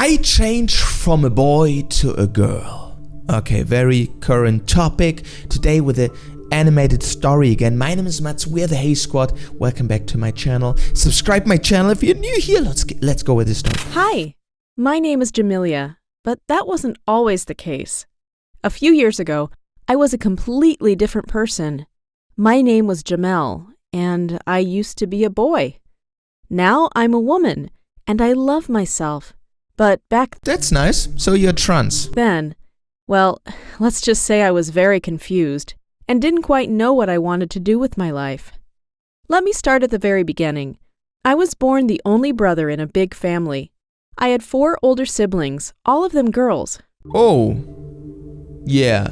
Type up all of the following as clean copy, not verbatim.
I changed from a boy to a girl. Okay, very current topic. Today with a animated story again. My name is Mats, we're the Hey Squad. Welcome back to my channel. Subscribe my channel if you're new here. Let's go with this story. Hi, my name is Jamilia, but that wasn't always the case. A few years ago, I was a completely different person. My name was Jamel, and I used to be a boy. Now I'm a woman, and I love myself. But back That's nice. So you're trans. then, well, let's just say I was very confused and didn't quite know what I wanted to do with my life. Let me start at the very beginning. I was born the only brother in a big family. I had 4 older siblings, all of them girls. Oh, yeah.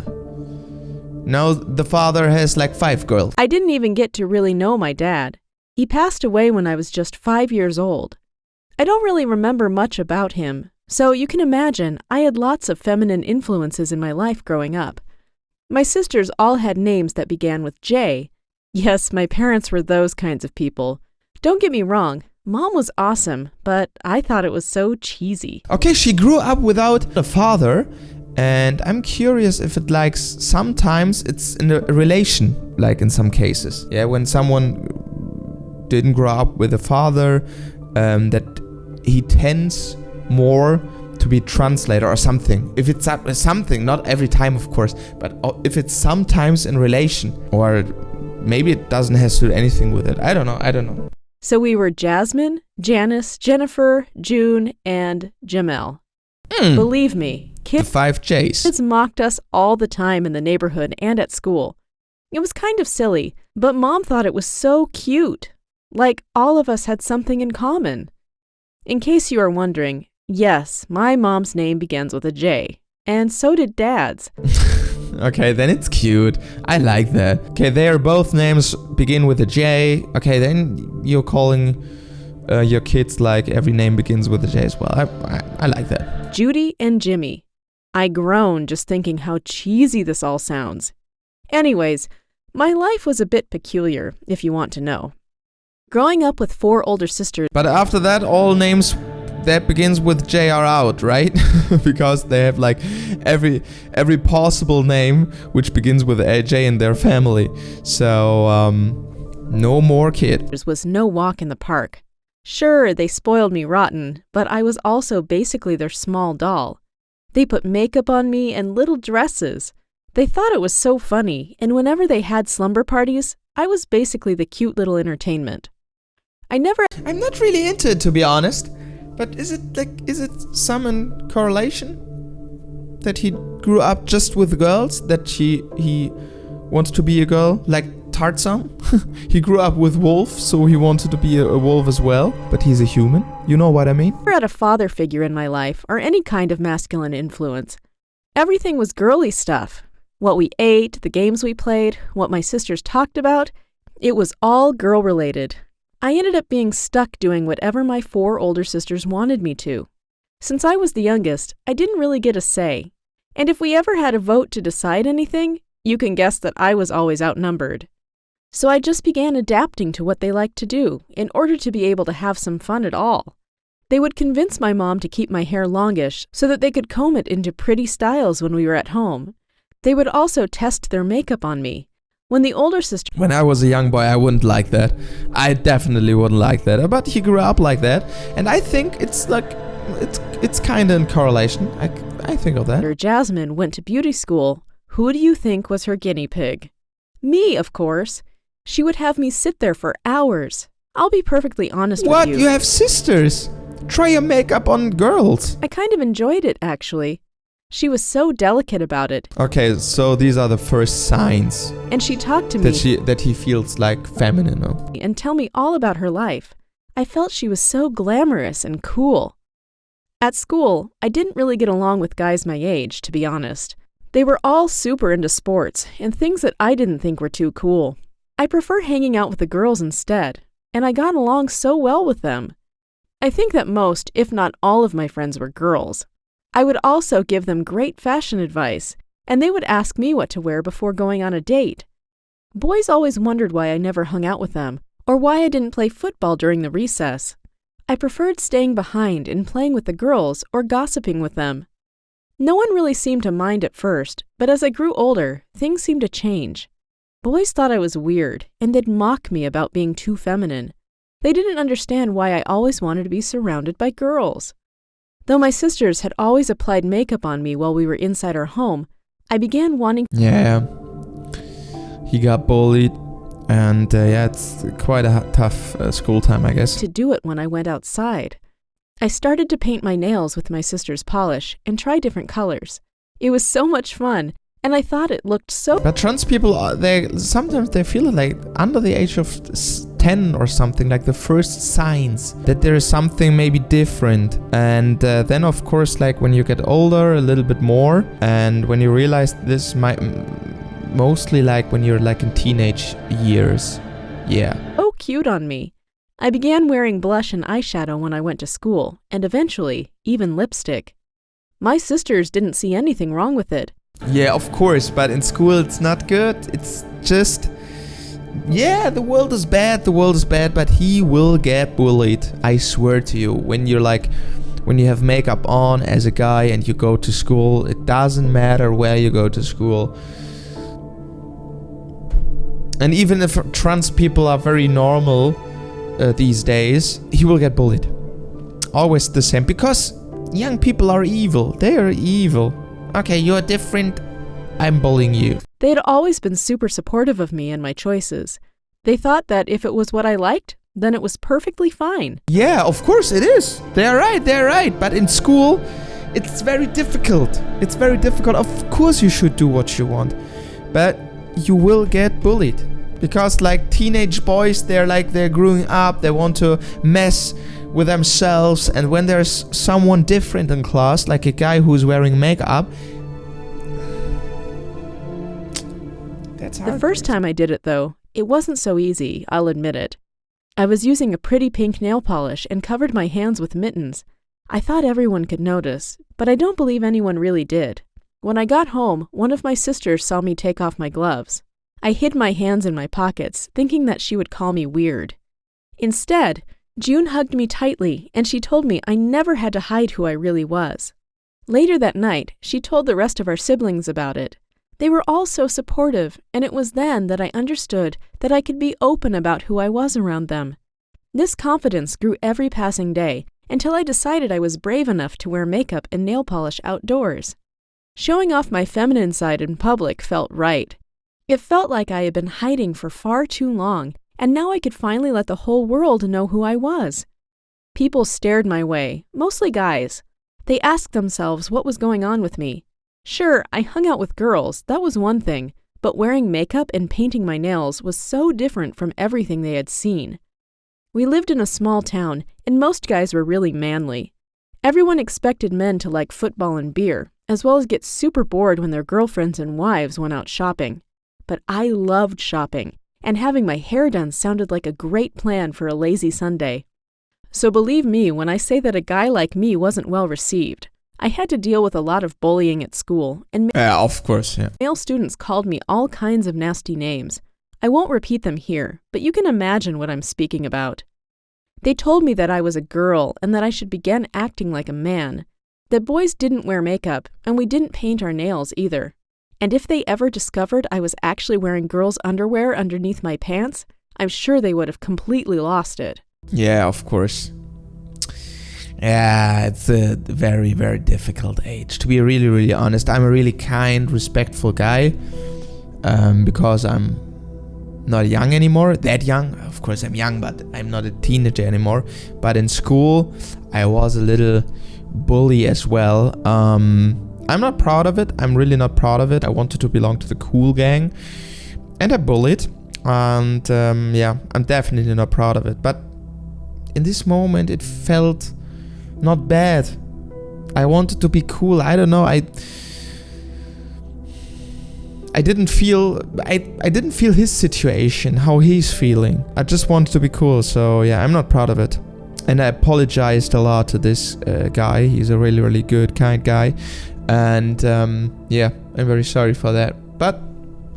Now the father has like 5 girls. I didn't even get to really know my dad. He passed away when I was just 5 years old. I don't really remember much about him, so you can imagine I had lots of feminine influences in my life growing up. My sisters all had names that began with J. Yes, my parents were those kinds of people. Don't get me wrong, Mom was awesome, but I thought it was so cheesy. Okay, she grew up without a father, and I'm curious if it likes sometimes it's in a relation, like in some cases. Yeah, when someone didn't grow up with a father, that he tends more to be translator or something. If it's something, not every time of course, but if it's sometimes in relation, or maybe it doesn't have to do anything with it. I don't know. So we were Jasmine, Janice, Jennifer, June, and Jamel. Believe me, The 5 J's. kids mocked us all the time in the neighborhood and at school. It was kind of silly, but Mom thought it was so cute. Like all of us had something in common. In case you are wondering, yes, my mom's name begins with a J, and so did Dad's. Okay, then it's cute. I like that. Okay, their both names begin with a J. Okay, then you're calling your kids like every name begins with a J as well. I like that. Judy and Jimmy. I groaned just thinking how cheesy this all sounds. Anyways, my life was a bit peculiar, if you want to know. Growing up with 4 older sisters, But after that, all names that begins with J are out, right? Because they have like every possible name which begins with a J in their family. So no more kid. was no walk in the park. Sure, they spoiled me rotten, but I was also basically their small doll. They put makeup on me and little dresses. They thought it was so funny, and whenever they had slumber parties, I was basically the cute little entertainment. I'm not really into it, to be honest. But is it some in correlation that he grew up just with girls? That he wants to be a girl, like Tarzan? He grew up with wolves, so he wanted to be a wolf as well. But he's a human. You know what I mean? I never had a father figure in my life or any kind of masculine influence. Everything was girly stuff. What we ate, the games we played, what my sisters talked about, it was all girl-related. I ended up being stuck doing whatever my 4 older sisters wanted me to. Since I was the youngest, I didn't really get a say. And if we ever had a vote to decide anything, you can guess that I was always outnumbered. So I just began adapting to what they liked to do in order to be able to have some fun at all. They would convince my mom to keep my hair longish so that they could comb it into pretty styles when we were at home. They would also test their makeup on me. When the older sister... When I was a young boy, I wouldn't like that. I definitely wouldn't like that. But he grew up like that, and I think it's like it's kind of in correlation. I think of that. Jasmine went to beauty school. Who do you think was her guinea pig? Me, of course. She would have me sit there for hours. I'll be perfectly honest What? with you. You have sisters? Try your makeup on girls. I kind of enjoyed it, actually. She was so delicate about it. Okay, so these are the first signs And she talked to me that he feels like feminine. No? and tell me all about her life. I felt she was so glamorous and cool. At school, I didn't really get along with guys my age, to be honest. They were all super into sports and things that I didn't think were too cool. I prefer hanging out with the girls instead, and I got along so well with them. I think that most, if not all of my friends were girls. I would also give them great fashion advice, and they would ask me what to wear before going on a date. Boys always wondered why I never hung out with them, or why I didn't play football during the recess. I preferred staying behind and playing with the girls or gossiping with them. No one really seemed to mind at first, but as I grew older, things seemed to change. Boys thought I was weird, and they'd mock me about being too feminine. They didn't understand why I always wanted to be surrounded by girls. Though my sisters had always applied makeup on me while we were inside our home, I began wanting... Yeah, he got bullied, and it's quite a tough school time, I guess. ...to do it when I went outside. I started to paint my nails with my sister's polish and try different colors. It was so much fun, and I thought it looked so... But trans people, sometimes they feel like under the age of 10 or something, like the first signs that there is something maybe different. And then of course, like when you get older a little bit more, and when you realize this might mostly like when you're like in teenage years. Yeah. Oh, cute on me. I began wearing blush and eyeshadow when I went to school, and eventually, even lipstick. My sisters didn't see anything wrong with it. Yeah, of course, but in school it's not good. It's just... Yeah, the world is bad, but he will get bullied. I swear to you. When you have makeup on as a guy and you go to school, it doesn't matter where you go to school. And even if trans people are very normal these days, he will get bullied. Always the same, because young people are evil. They are evil. Okay, you're different, I'm bullying you. They had always been super supportive of me and my choices. They thought that if it was what I liked, then it was perfectly fine. Yeah, of course it is. They're right. But in school, it's very difficult. Of course you should do what you want. But you will get bullied. Because like teenage boys, they're growing up, they want to mess with themselves, and when there's someone different in class, like a guy who's wearing makeup, that's hard. The first time I did it though, it wasn't so easy, I'll admit it. I was using a pretty pink nail polish and covered my hands with mittens. I thought everyone could notice, but I don't believe anyone really did. When I got home, one of my sisters saw me take off my gloves. I hid my hands in my pockets, thinking that she would call me weird. Instead, June hugged me tightly, and she told me I never had to hide who I really was. Later that night, she told the rest of our siblings about it. They were all so supportive, and it was then that I understood that I could be open about who I was around them. This confidence grew every passing day, until I decided I was brave enough to wear makeup and nail polish outdoors. Showing off my feminine side in public felt right. It felt like I had been hiding for far too long, and now I could finally let the whole world know who I was. People stared my way, mostly guys. They asked themselves what was going on with me. Sure, I hung out with girls, that was one thing, but wearing makeup and painting my nails was so different from everything they had seen. We lived in a small town, and most guys were really manly. Everyone expected men to like football and beer, as well as get super bored when their girlfriends and wives went out shopping. But I loved shopping, and having my hair done sounded like a great plan for a lazy Sunday. So believe me when I say that a guy like me wasn't well received. I had to deal with a lot of bullying at school, and of course, yeah. Male students called me all kinds of nasty names. I won't repeat them here, but you can imagine what I'm speaking about. They told me that I was a girl and that I should begin acting like a man, that boys didn't wear makeup, and we didn't paint our nails either. And if they ever discovered I was actually wearing girls' underwear underneath my pants, I'm sure they would have completely lost it. Yeah, of course. Yeah, it's a very, very difficult age. To be really, really honest, I'm a really kind, respectful guy. Because I'm not young anymore. That young. Of course, I'm young, but I'm not a teenager anymore. But in school, I was a little bully as well. I'm not proud of it. I'm really not proud of it. I wanted to belong to the cool gang. And I bullied. And I'm definitely not proud of it. But in this moment, it felt not bad. I wanted to be cool. I don't know. I didn't feel his situation, how he's feeling. I just wanted to be cool. So yeah, I'm not proud of it. And I apologized a lot to this guy. He's a really, really good, kind guy. And I'm very sorry for that. But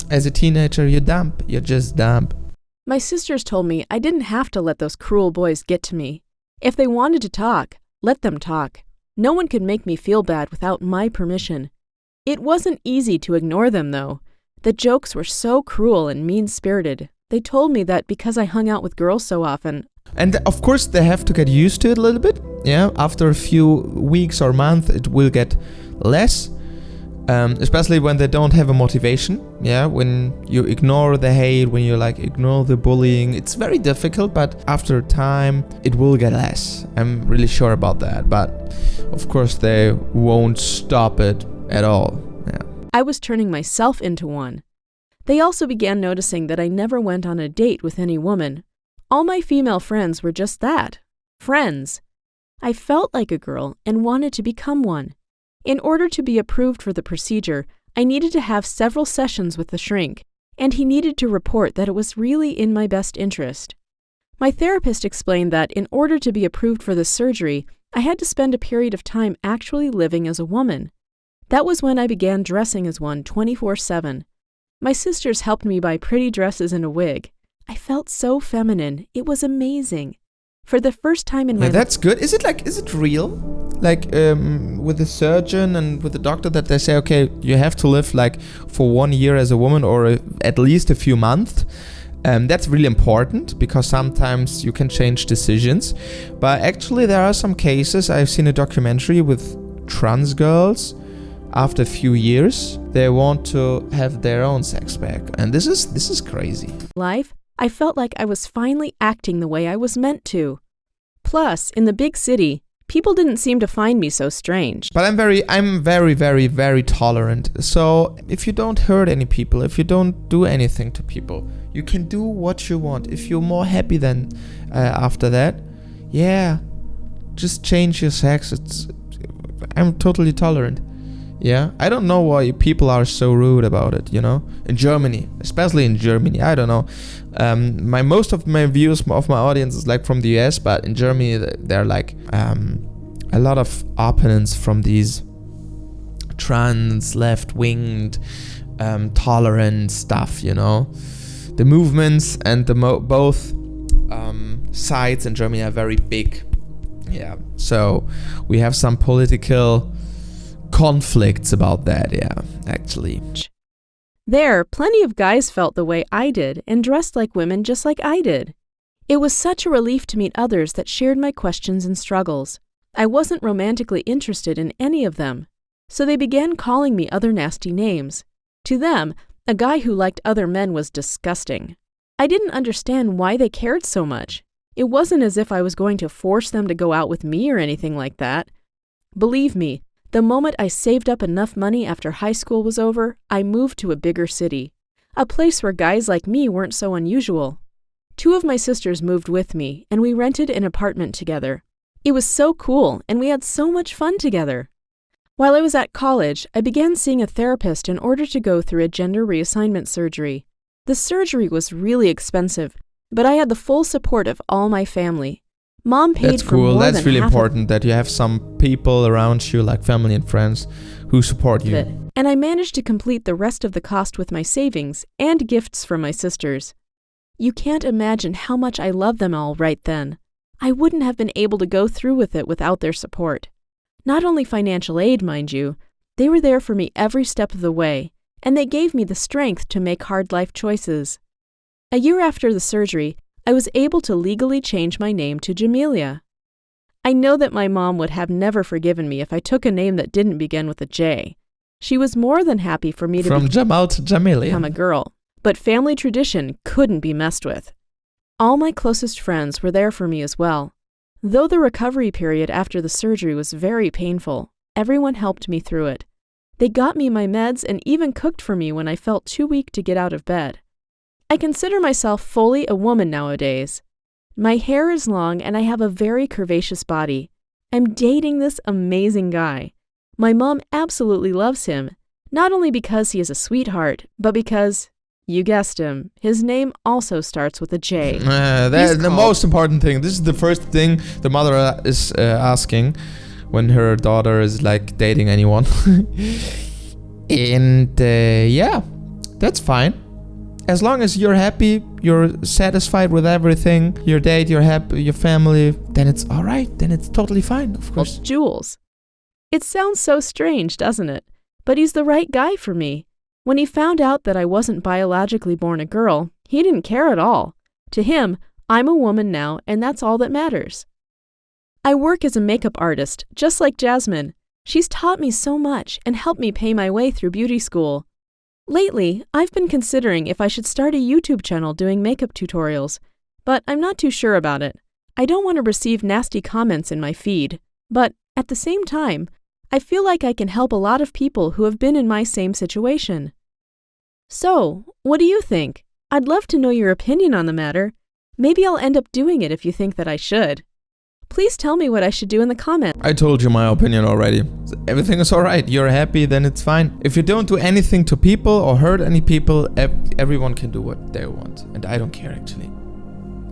as a teenager, you're dumb. You're just dumb. My sisters told me I didn't have to let those cruel boys get to me. If they wanted to talk, let them talk. No one could make me feel bad without my permission. It wasn't easy to ignore them, though. The jokes were so cruel and mean-spirited. They told me that because I hung out with girls so often. And of course they have to get used to it a little bit. Yeah, after a few weeks or month it will get less. Especially when they don't have a motivation. Yeah, when you ignore the hate, when you ignore the bullying, it's very difficult, but after time it will get less. I'm really sure about that, but of course they won't stop it at all. Yeah. I was turning myself into one. They also began noticing that I never went on a date with any woman. All my female friends were just that, friends. I felt like a girl and wanted to become one. In order to be approved for the procedure, I needed to have several sessions with the shrink, and he needed to report that it was really in my best interest. My therapist explained that in order to be approved for the surgery, I had to spend a period of time actually living as a woman. That was when I began dressing as one 24/7. My sisters helped me buy pretty dresses and a wig. I felt so feminine. It was amazing. For the first time in my life. That's good. Is it real? With the surgeon and with the doctor that they say, okay, you have to live for 1 year as a woman or at least a few months. That's really important because sometimes you can change decisions. But actually there are some cases. I've seen a documentary with trans girls. After a few years, they want to have their own sex back. And this is crazy. I felt like I was finally acting the way I was meant to. Plus, in the big city, people didn't seem to find me so strange. But I'm very, very, very tolerant. So if you don't hurt any people, if you don't do anything to people, you can do what you want. If you're more happy than after that, yeah, just change your sex. I'm totally tolerant. Yeah, I don't know why people are so rude about it, in Germany, especially in Germany. I don't know. Most of my views of my audience is from the US, but in Germany there are a lot of opponents from these trans, left-winged, tolerant stuff, The movements and both sides in Germany are very big. Yeah, so we have some political conflicts about that, yeah, actually. There, plenty of guys felt the way I did and dressed like women just like I did. It was such a relief to meet others that shared my questions and struggles. I wasn't romantically interested in any of them, so they began calling me other nasty names. To them, a guy who liked other men was disgusting. I didn't understand why they cared so much. It wasn't as if I was going to force them to go out with me or anything like that. Believe me, the moment I saved up enough money after high school was over, I moved to a bigger city, a place where guys like me weren't so unusual. 2 of my sisters moved with me, and we rented an apartment together. It was so cool, and we had so much fun together. While I was at college, I began seeing a therapist in order to go through a gender reassignment surgery. The surgery was really expensive, but I had the full support of all my family. Mom paid for more than half of it. That's cool. That's really important that you have some people around you, like family and friends, who support you. And I managed to complete the rest of the cost with my savings and gifts from my sisters. You can't imagine how much I loved them all right then. I wouldn't have been able to go through with it without their support. Not only financial aid, mind you, they were there for me every step of the way, and they gave me the strength to make hard life choices. A year after the surgery, I was able to legally change my name to Jamelia. I know that my mom would have never forgiven me if I took a name that didn't begin with a J. She was more than happy for me to From Jamal to Jamelia. become a girl, but family tradition couldn't be messed with. All my closest friends were there for me as well. Though the recovery period after the surgery was very painful, everyone helped me through it. They got me my meds and even cooked for me when I felt too weak to get out of bed. I consider myself fully a woman nowadays. My hair is long and I have a very curvaceous body. I'm dating this amazing guy. My mom absolutely loves him, not only because he is a sweetheart, but because, you guessed him, his name also starts with a J. That's the most important thing. This is the first thing the mother is asking when her daughter is dating anyone. And yeah, that's fine. as long as you're happy, you're satisfied with everything, your date, you're happy, your family, then it's all right. Then it's totally fine, of course. Jules. It sounds so strange, doesn't it? But he's the right guy for me. When he found out that I wasn't biologically born a girl, he didn't care at all. To him, I'm a woman now, and that's all that matters. I work as a makeup artist, just like Jasmine. She's taught me so much and helped me pay my way through beauty school. Lately, I've been considering if I should start a YouTube channel doing makeup tutorials, but I'm not too sure about it. I don't want to receive nasty comments in my feed, but at the same time, I feel like I can help a lot of people who have been in my same situation. So, what do you think? I'd love to know your opinion on the matter. Maybe I'll end up doing it if you think that I should. Please tell me what I should do in the comments. I told you my opinion already. Everything is alright. You're happy, then it's fine. If you don't do anything to people or hurt any people, everyone can do what they want. And I don't care, actually.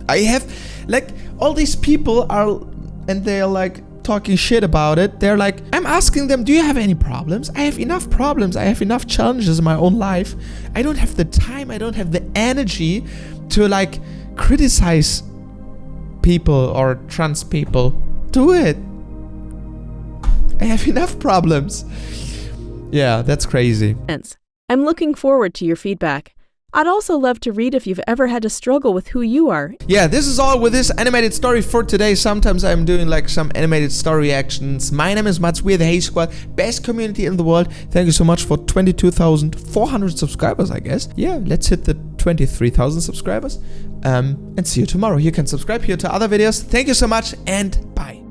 I have, like, all these people are, and they're like talking shit about it. They're like, I'm asking them, do you have any problems? I have enough problems. I have enough challenges in my own life. I don't have the time. I don't have the energy to, like, criticize people or trans people. Do it. I have enough problems. Yeah, that's crazy. I'm looking forward to your feedback. I'd also love to read if you've ever had to struggle with who you are. Yeah, this is all with this animated story for today. Sometimes I'm doing like some animated story reactions. My name is Mats. We're the Hey Squad, best community in the world. Thank you so much for 22,400 subscribers, I guess. Yeah, let's hit the 23,000 subscribers. And see you tomorrow. You can subscribe here to other videos. Thank you so much and bye.